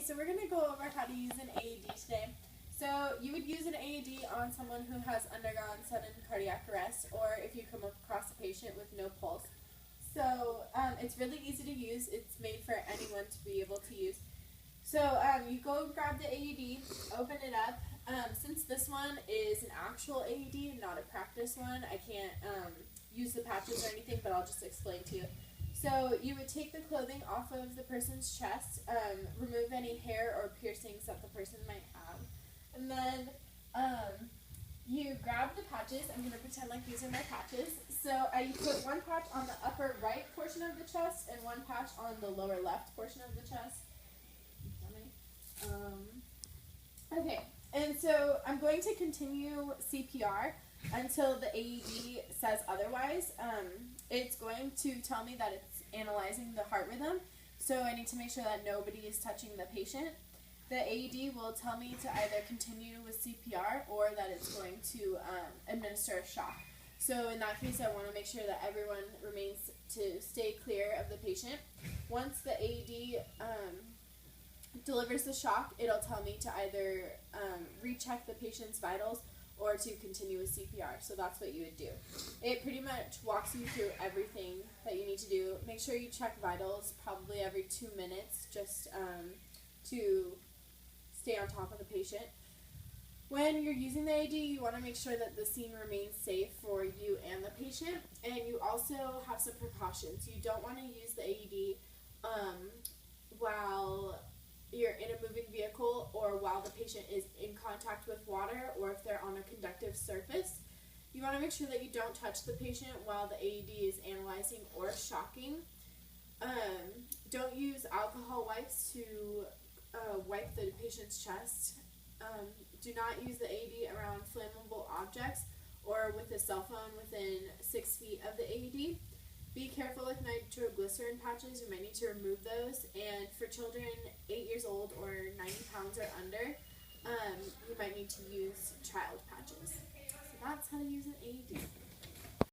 so we're going to go over how to use an AED today. So you would use an AED on someone who has undergone sudden cardiac arrest, or if you come across a patient with no pulse. So it's really easy to use. It's made for anyone to be able to use. So you go grab the AED, open it up. Since this one is an actual AED, not a practice one, I can't use the patches or anything, but I'll just explain to you. So you would take the clothing off of the person's chest, remove any hair or piercings that the person might have, and then you grab the patches. I'm going to pretend like these are my patches. So you put one patch on the upper right portion of the chest and one patch on the lower left portion of the chest. Okay, and so I'm going to continue CPR until the AED says otherwise. It's going to tell me that it's analyzing the heart rhythm, so I need to make sure that nobody is touching the patient. The AED will tell me to either continue with CPR or that it's going to administer a shock. So in that case, I want to make sure that everyone remains to stay clear of the patient. Once the AED delivers the shock, it'll tell me to either recheck the patient's vitals or to continue with CPR. So that's what you would do. It pretty much walks you through everything that you need to do. Make sure you check vitals probably every 2 minutes just to stay on top of the patient. When you're using the AED, you want to make sure that the scene remains safe for you and the patient, and you also have some precautions. You don't want to use the AED while you're in a moving vehicle or while the patient is in contact with water or if they're on a conductive surface. You want to make sure that you don't touch the patient while the AED is analyzing or shocking. Don't use alcohol wipes to wipe the patient's chest. Do not use the AED around flammable objects or with a cell phone within 6 feet of the AED. Be careful with nitroglycerin patches. You might need to remove those. And for children 8 years old or 90 pounds or under, you might need to use child patches. So that's how to use an AED.